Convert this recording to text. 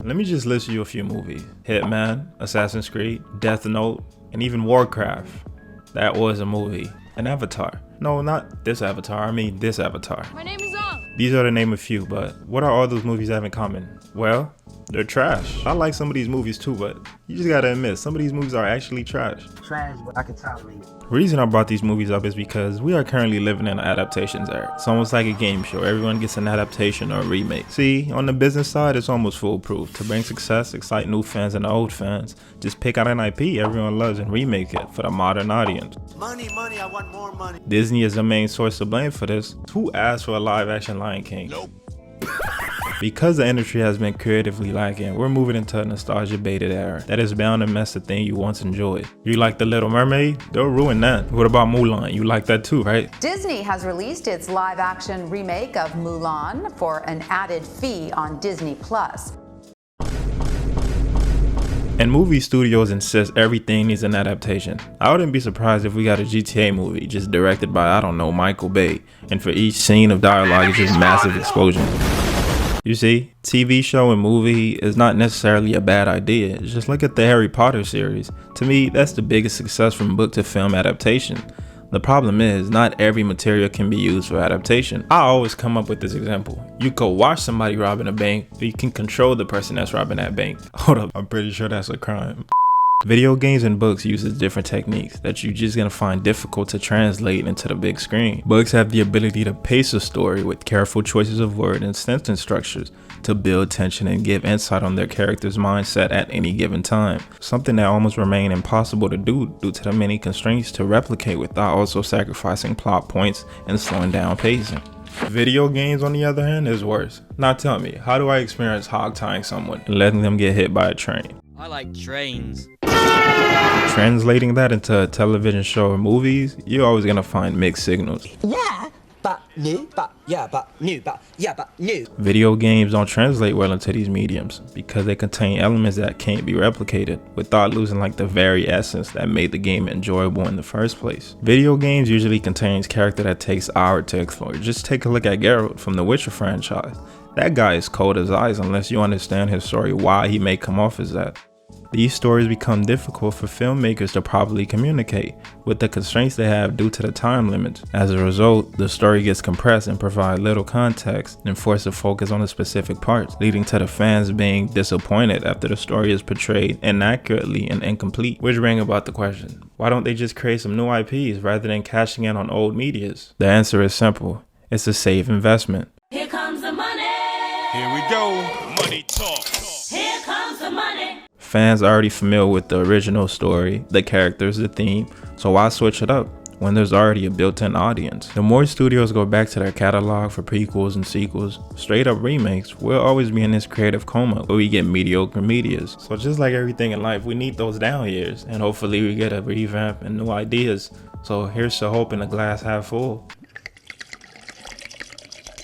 Let me just list you a few movies. Hitman, Assassin's Creed, Death Note, and even Warcraft. That was a movie. And Avatar. No, not this Avatar, I mean this Avatar. My name is Zong. These are to name a few, but what are all those movies have in common? Well, they're trash. I like some of these movies too, but you just gotta admit, some of these movies are actually trash. Trash, but I can tolerate it. The reason I brought these movies up is because we are currently living in an adaptations era. It's almost like a game show. Everyone gets an adaptation or a remake. See, on the business side, it's almost foolproof. To bring success, excite new fans and old fans, just pick out an IP everyone loves and remake it for the modern audience. Money, I want more money. Disney is the main source to blame for this. Who asked for a live-action Lion King? Nope. Because the industry has been creatively lacking, we're moving into a nostalgia-baited era that is bound to mess the thing you once enjoyed. You like The Little Mermaid? They'll ruin that. What about Mulan? You like that too, right? Disney has released its live-action remake of Mulan for an added fee on Disney+. And movie studios insist everything needs an adaptation. I wouldn't be surprised if we got a GTA movie just directed by, I don't know, Michael Bay, and for each scene of dialogue it's just massive explosion. You see, TV show and movie is not necessarily a bad idea. Just look at the Harry Potter series. To me, that's the biggest success from book to film adaptation. The problem is, not every material can be used for adaptation. I always come up with this example. You could watch somebody robbing a bank, but you can control the person that's robbing that bank. Hold up, I'm pretty sure that's a crime. Video games and books uses different techniques that you're just gonna find difficult to translate into the big screen. Books have the ability to pace a story with careful choices of word and sentence structures to build tension and give insight on their character's mindset at any given time. Something that almost remain impossible to do due to the many constraints to replicate without also sacrificing plot points and slowing down pacing. Video games, on the other hand, is worse. Now tell me, how do I experience hog-tying someone and letting them get hit by a train? I like trains. Translating that into a television show or movies, you're always gonna find mixed signals. Yeah, but new, but yeah, but new, but yeah, but new. Video games don't translate well into these mediums because they contain elements that can't be replicated without losing like the very essence that made the game enjoyable in the first place. Video games usually contains character that takes hours to explore. Just take a look at Geralt from the Witcher franchise. That guy is cold as ice unless you understand his story, why he may come off as that. These stories become difficult for filmmakers to properly communicate with the constraints they have due to the time limits. As a result, the story gets compressed and provide little context and forced to focus on the specific parts, leading to the fans being disappointed after the story is portrayed inaccurately and incomplete. Which brings about the question, why don't they just create some new IPs rather than cashing in on old medias? The answer is simple, it's a safe investment. Here comes the money. Here we go. Money talk. Here comes the money. Fans are already familiar with the original story, the characters, the theme, so why switch it up when there's already a built-in audience? The more studios go back to their catalog for prequels and sequels, straight up remakes, we'll always be in this creative coma where we get mediocre medias. So just like everything in life, we need those down years, and hopefully we get a revamp and new ideas. So here's to hope in the glass half full.